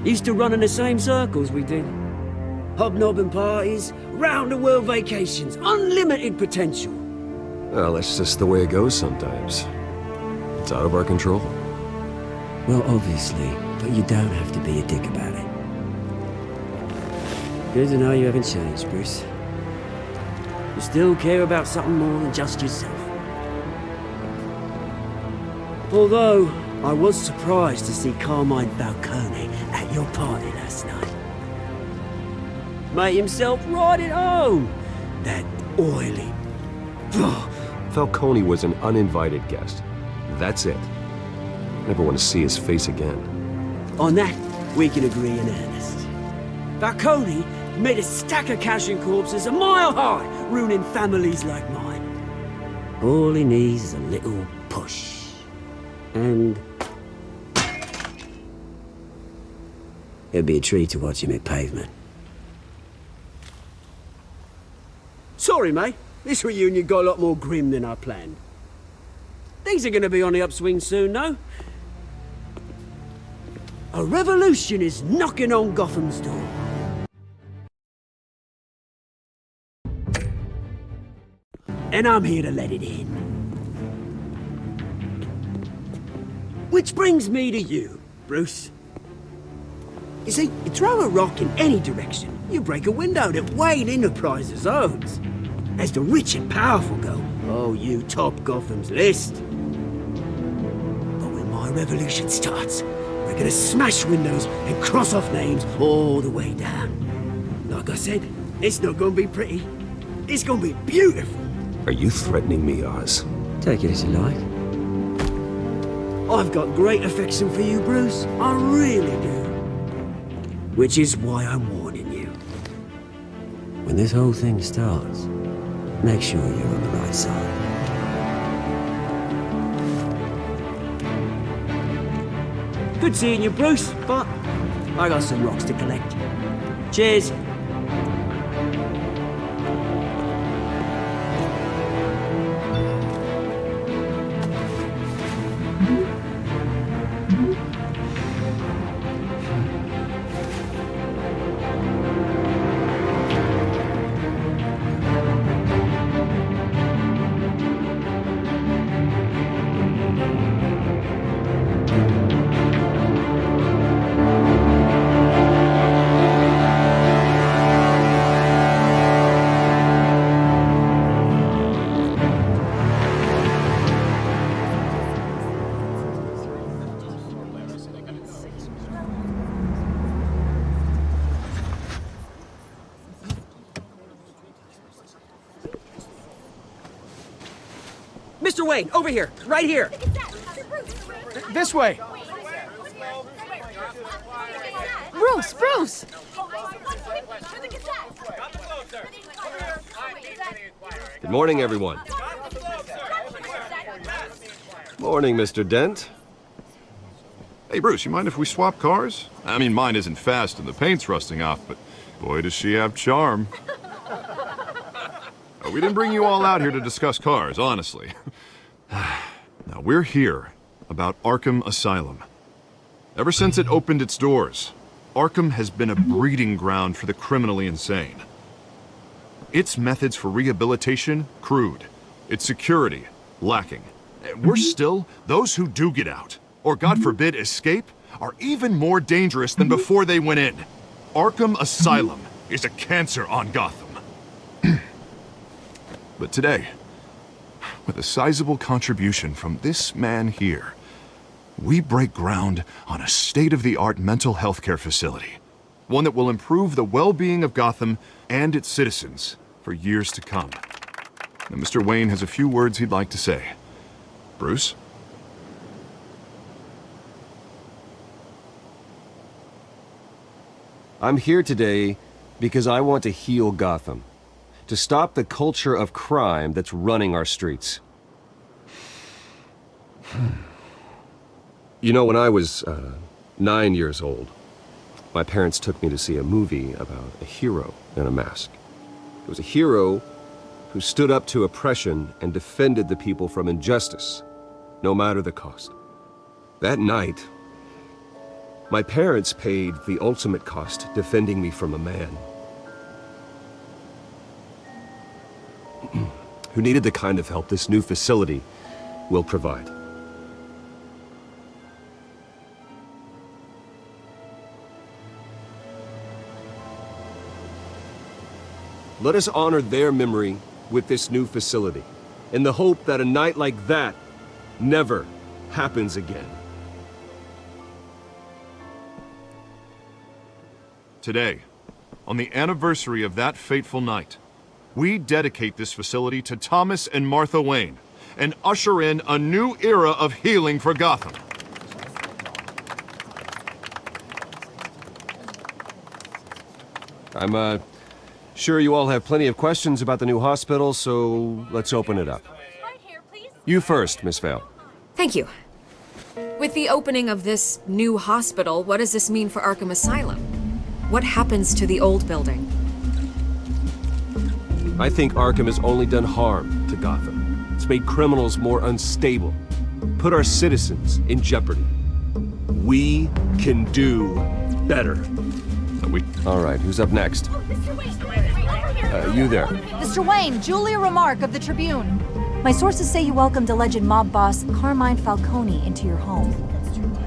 Used to run in the same circles we did. Hobnobbing parties, round-the-world vacations, unlimited potential. Well, that's just the way it goes sometimes. It's out of our control. Well, obviously, but you don't have to be a dick about it. Good to know you haven't changed, Bruce. You still care about something more than just yourself. Although, I was surprised to see Carmine Falcone at your party last night. Made himself right at home. That oily... Falcone was an uninvited guest. That's it. Never want to see his face again. On that, we can agree in earnest. Falcone made a stack of cashing corpses a mile high, ruining families like mine. All he needs is a little push. And... it'd be a treat to watch him hit pavement. Sorry, mate. This reunion got a lot more grim than I planned. Things are gonna be on the upswing soon, no? A revolution is knocking on Gotham's door. And I'm here to let it in. Which brings me to you, Bruce. You see, you throw a rock in any direction, you break a window that Wayne Enterprises owns. As the rich and powerful go, oh, you top Gotham's list. But when my revolution starts, we're gonna smash windows and cross off names all the way down. Like I said, it's not gonna be pretty. It's gonna be beautiful. Are you threatening me, Oz? Take it as you like. I've got great affection for you, Bruce. I really do. Which is why I'm warning you. When this whole thing starts, make sure you're on the right side. Good seeing you, Bruce, but I got some rocks to collect. Cheers. Mr. Wayne, over here, right here. This way. Bruce! Good morning, everyone. Morning, Mr. Dent. Hey, Bruce, you mind if we swap cars? I mean, mine isn't fast and the paint's rusting off, but boy, does she have charm. We didn't bring you all out here to discuss cars, honestly. Now, we're here about Arkham Asylum. Ever since it opened its doors, Arkham has been a breeding ground for the criminally insane. Its methods for rehabilitation, crude. Its security, lacking. Worse still, those who do get out, or God forbid escape, are even more dangerous than before they went in. Arkham Asylum is a cancer on Gotham. But today, with a sizable contribution from this man here, we break ground on a state-of-the-art mental health care facility. One that will improve the well-being of Gotham and its citizens for years to come. Now, Mr. Wayne has a few words he'd like to say. Bruce? I'm here today because I want to heal Gotham. To stop the culture of crime that's running our streets. You know, when I was 9 years old, my parents took me to see a movie about a hero in a mask. It was a hero who stood up to oppression and defended the people from injustice, no matter the cost. That night, My parents paid the ultimate cost defending me from a man who needed the kind of help this new facility will provide. Let us honor their memory with this new facility, in the hope that a night like that never happens again. Today, on the anniversary of that fateful night, we dedicate this facility to Thomas and Martha Wayne and usher in a new era of healing for Gotham. I'm, sure you all have plenty of questions about the new hospital, so let's open it up. Right here, please. You first, Miss Vale. Thank you. With the opening of this new hospital, what does this mean for Arkham Asylum? What happens to the old building? I think Arkham has only done harm to Gotham. It's made criminals more unstable, put our citizens in jeopardy. We can do better. All right, who's up next? You there. Mr. Wayne, Julia Remark of the Tribune. My sources say you welcomed alleged mob boss Carmine Falcone into your home.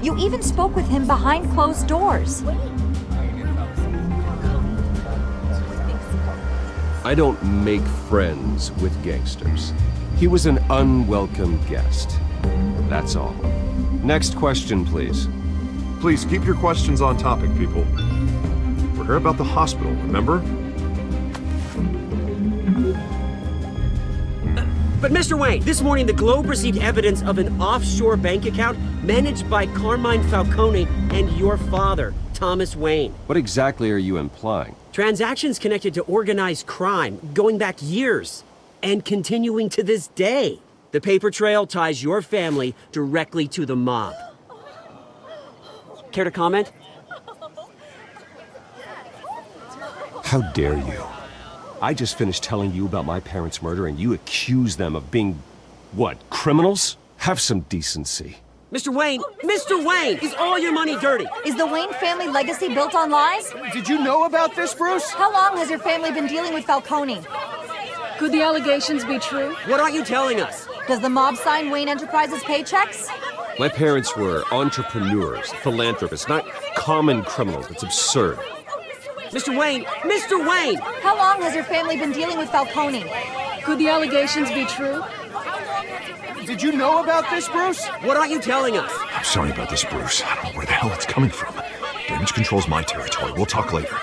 You even spoke with him behind closed doors. I don't make friends with gangsters. He was an unwelcome guest. That's all. Next question, please. Please keep your questions on topic, people. We're here about the hospital, remember? But Mr. Wayne, this morning the Globe received evidence of an offshore bank account managed by Carmine Falcone and your father, Thomas Wayne. What exactly are you implying? Transactions connected to organized crime going back years and continuing to this day. The paper trail ties your family directly to the mob. Care to comment? How dare you? I just finished telling you about my parents' murder and you accuse them of being, what, criminals? Have some decency. Mr. Wayne, is all your money dirty? Is the Wayne family legacy built on lies? Did you know about this, Bruce? How long has your family been dealing with Falcone? Could the allegations be true? What aren't you telling us? Does the mob sign Wayne Enterprises paychecks? My parents were entrepreneurs, philanthropists, not common criminals. It's absurd. Mr. Wayne! How long has your family been dealing with Falcone? Could the allegations be true? Did you know about this, Bruce? What aren't you telling us? I'm sorry about this, Bruce. I don't know where the hell it's coming from. Damage control's my territory. We'll talk later.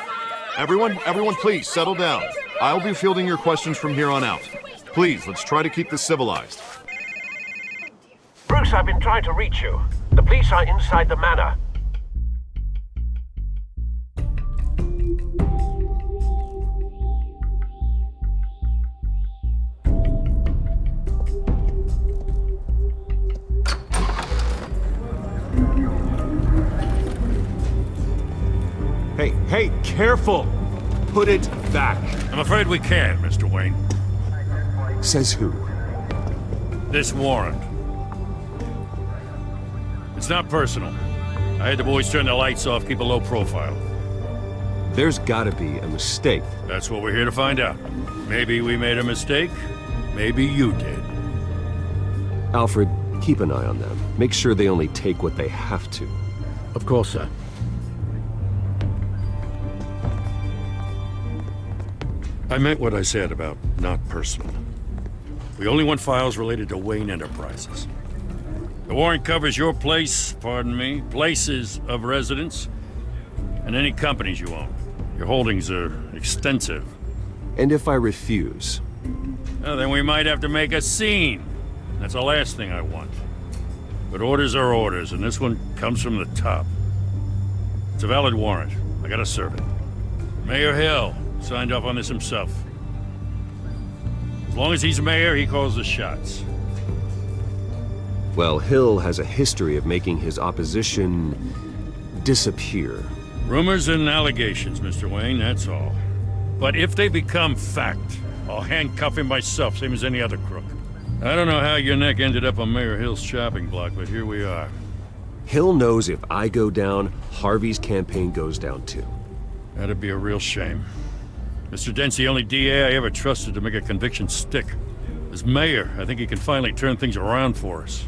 Everyone, please, settle down. I'll be fielding your questions from here on out. Please, let's try to keep this civilized. Bruce, I've been trying to reach you. The police are inside the manor. Hey, careful! Put it back. I'm afraid we can't, Mr. Wayne. Says who? This warrant. It's not personal. I had the boys turn the lights off, keep a low profile. There's gotta be a mistake. That's what we're here to find out. Maybe we made a mistake. Maybe you did. Alfred, keep an eye on them. Make sure they only take what they have to. Of course, sir. I meant what I said about not personal. We only want files related to Wayne Enterprises. The warrant covers your place, pardon me, places of residence, and any companies you own. Your holdings are extensive. And if I refuse? Well, then we might have to make a scene. That's the last thing I want. But orders are orders, and this one comes from the top. It's a valid warrant. I gotta serve it. Mayor Hill signed off on this himself. As long as he's mayor, he calls the shots. Well, Hill has a history of making his opposition disappear. Rumors and allegations, Mr. Wayne, that's all. But if they become fact, I'll handcuff him myself, same as any other crook. I don't know how your neck ended up on Mayor Hill's shopping block, but here we are. Hill knows if I go down, Harvey's campaign goes down too. That'd be a real shame. Mr. Dent's the only DA I ever trusted to make a conviction stick. As mayor, I think he can finally turn things around for us.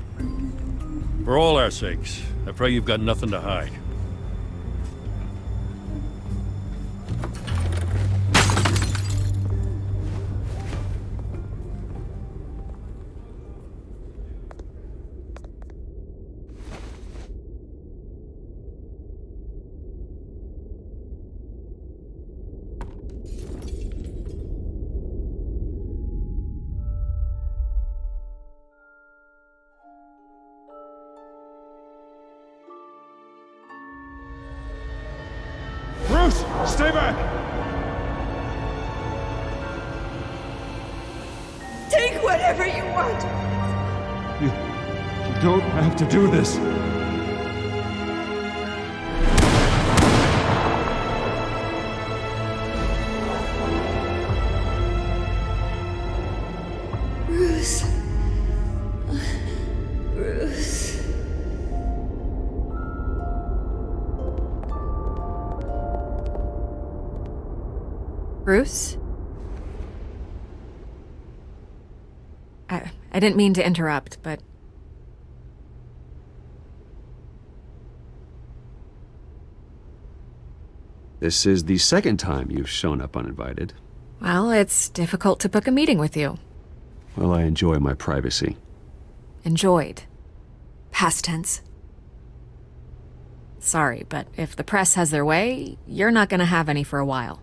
For all our sakes, I pray you've got nothing to hide. Bruce, stay back! Take whatever you want. You don't have to do this. Bruce. Bruce. Bruce? I didn't mean to interrupt, but... This is the second time you've shown up uninvited. Well, it's difficult to book a meeting with you. Well, I enjoy my privacy. Enjoyed. Past tense. Sorry, but if the press has their way, you're not gonna have any for a while.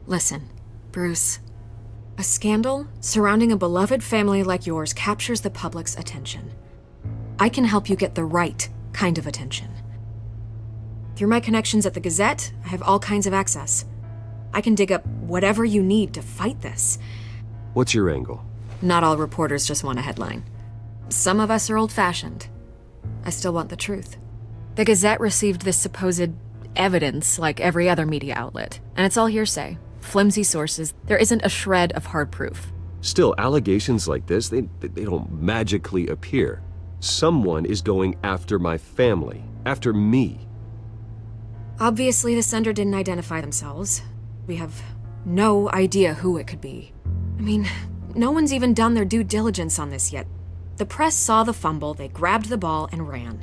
Listen, Bruce. A scandal surrounding a beloved family like yours captures the public's attention. I can help you get the right kind of attention. Through my connections at the Gazette, I have all kinds of access. I can dig up whatever you need to fight this. What's your angle? Not all reporters just want a headline. Some of us are old-fashioned. I still want the truth. The Gazette received this supposed evidence like every other media outlet, and it's all hearsay. Flimsy sources. There isn't a shred of hard proof. Still, allegations like this, they don't magically appear. Someone is going after my family, after me. Obviously, the sender didn't identify themselves. We have no idea who it could be. I mean, no one's even done their due diligence on this yet. The press saw the fumble, they grabbed the ball and ran.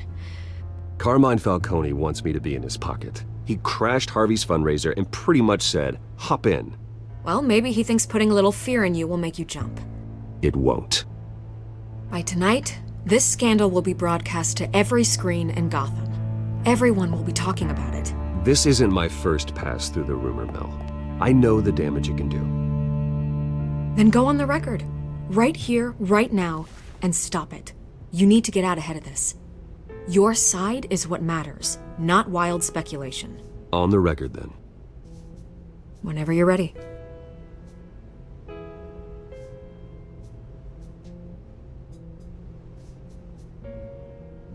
Carmine Falcone wants me to be in his pocket. He crashed Harvey's fundraiser and pretty much said, hop in. Well, maybe he thinks putting a little fear in you will make you jump. It won't. By tonight, this scandal will be broadcast to every screen in Gotham. Everyone will be talking about it. This isn't my first pass through the rumor mill. I know the damage it can do. Then go on the record. Right here, right now, and stop it. You need to get out ahead of this. Your side is what matters, not wild speculation. On the record, then. Whenever you're ready.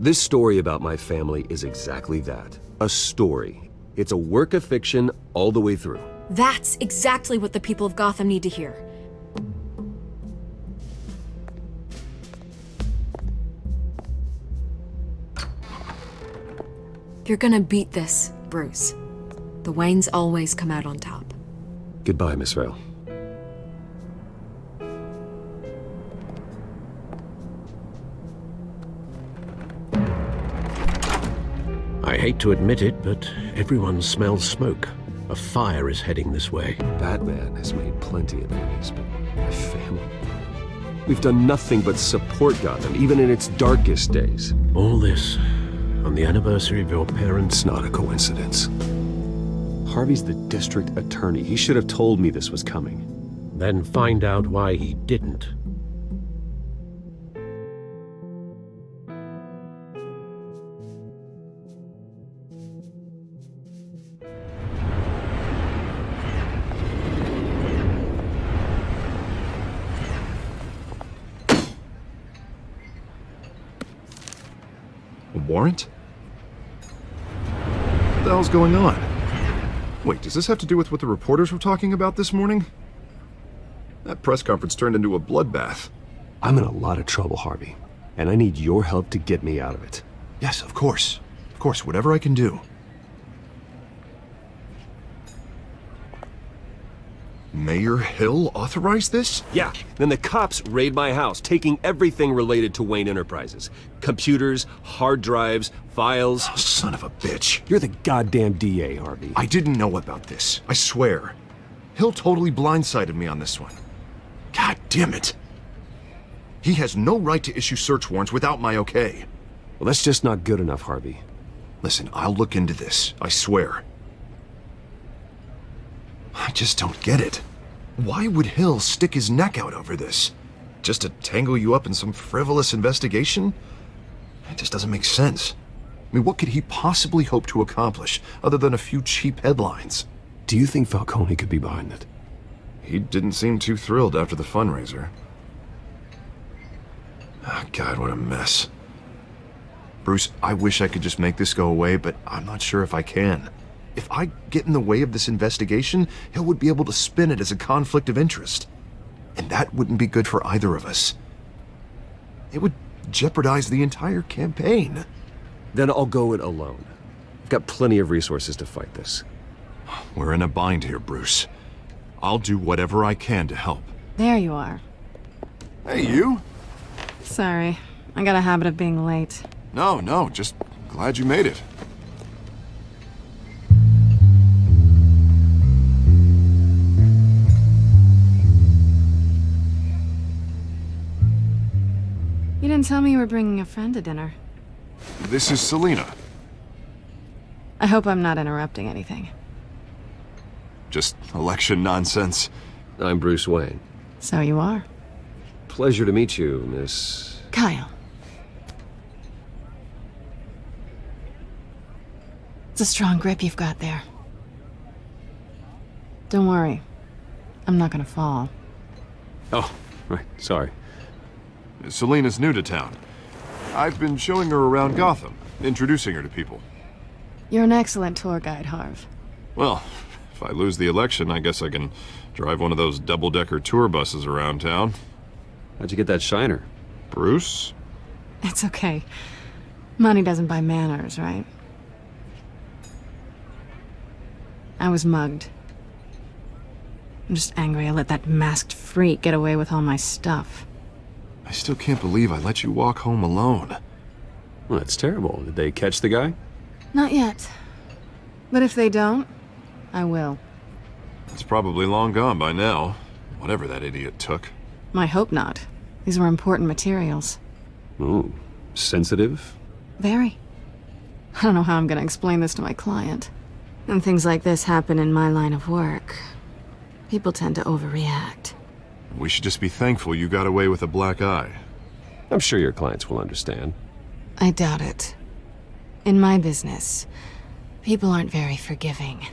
This story about my family is exactly that. A story. It's a work of fiction all the way through. That's exactly what the people of Gotham need to hear. You're gonna beat this, Bruce. The Waynes always come out on top. Goodbye, Miss Vale. I hate to admit it, but everyone smells smoke. A fire is heading this way. Batman has made plenty of enemies, but my family? We've done nothing but support Gotham, even in its darkest days. All this on the anniversary of your parents'... It's not a coincidence. Harvey's the district attorney. He should have told me this was coming. Then find out why he didn't. A warrant? What the hell's going on? Wait, does this have to do with what the reporters were talking about this morning? That press conference turned into a bloodbath. I'm in a lot of trouble, Harvey, and I need your help to get me out of it. Yes, of course. Of course, whatever I can do. Mayor Hill authorized this? Yeah, then the cops raid my house, taking everything related to Wayne Enterprises. Computers, hard drives, files. Oh, son of a bitch. You're the goddamn DA, Harvey. I didn't know about this, I swear. Hill totally blindsided me on this one. God damn it. He has no right to issue search warrants without my okay. Well, that's just not good enough, Harvey. Listen, I'll look into this, I swear. I just don't get it. Why would Hill stick his neck out over this? Just to tangle you up in some frivolous investigation? It just doesn't make sense. I mean, what could he possibly hope to accomplish other than a few cheap headlines? Do you think Falcone could be behind it? He didn't seem too thrilled after the fundraiser. Oh, God, what a mess. Bruce, I wish I could just make this go away, but I'm not sure if I can. If I get in the way of this investigation, Hill would be able to spin it as a conflict of interest. And that wouldn't be good for either of us. It would jeopardize the entire campaign. Then I'll go it alone. I've got plenty of resources to fight this. We're in a bind here, Bruce. I'll do whatever I can to help. There you are. Hey, you? Sorry, I got a habit of being late. No, just glad you made it. You didn't tell me you were bringing a friend to dinner. This is Selena. I hope I'm not interrupting anything. Just election nonsense. I'm Bruce Wayne. So you are. Pleasure to meet you, Miss... Kyle. It's a strong grip you've got there. Don't worry. I'm not gonna fall. Oh, right, sorry. Selena's new to town. I've been showing her around Gotham, introducing her to people. You're an excellent tour guide, Harv. Well, if I lose the election, I guess I can drive one of those double-decker tour buses around town. How'd you get that shiner? Bruce? It's okay. Money doesn't buy manners, right? I was mugged. I'm just angry I let that masked freak get away with all my stuff. I still can't believe I let you walk home alone. Well, that's terrible. Did they catch the guy? Not yet. But if they don't, I will. It's probably long gone by now, whatever that idiot took. I hope not. These were important materials. Ooh, sensitive? Very. I don't know how I'm gonna explain this to my client. When things like this happen in my line of work, people tend to overreact. We should just be thankful you got away with a black eye. I'm sure your clients will understand. I doubt it. In my business, people aren't very forgiving.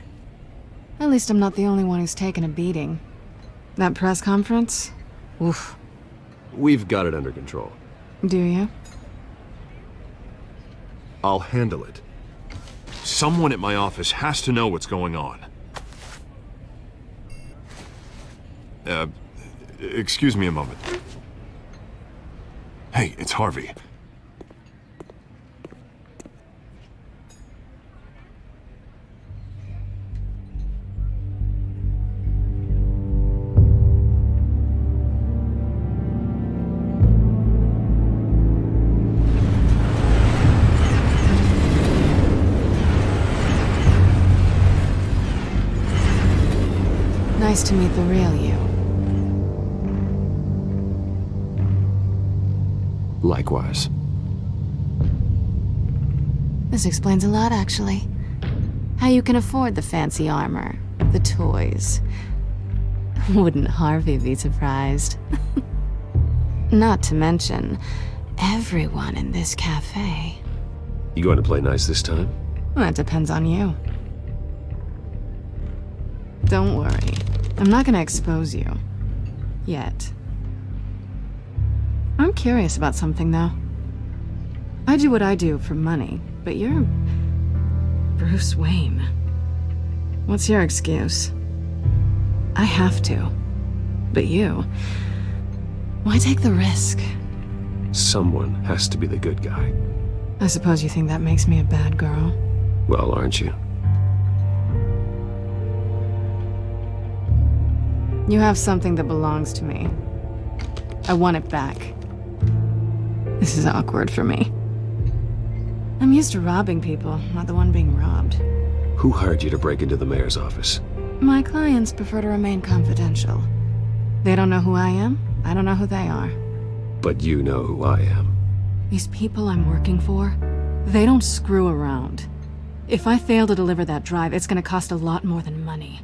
At least I'm not the only one who's taken a beating. That press conference? Oof. We've got it under control. Do you? I'll handle it. Someone at my office has to know what's going on. Excuse me a moment. Hey, it's Harvey. Nice to meet the real you. Likewise. This explains a lot, actually. How you can afford the fancy armor, the toys. Wouldn't Harvey be surprised? Not to mention, everyone in this cafe. You going to play nice this time? Well, that depends on you. Don't worry. I'm not gonna expose you. Yet. I'm curious about something, though. I do what I do for money, but you're... Bruce Wayne. What's your excuse? I have to. But you... why take the risk? Someone has to be the good guy. I suppose you think that makes me a bad girl. Well, aren't you? You have something that belongs to me. I want it back. This is awkward for me. I'm used to robbing people, not the one being robbed. Who hired you to break into the mayor's office? My clients prefer to remain confidential. They don't know who I am, I don't know who they are. But you know who I am. These people I'm working for, they don't screw around. If I fail to deliver that drive, it's gonna cost a lot more than money.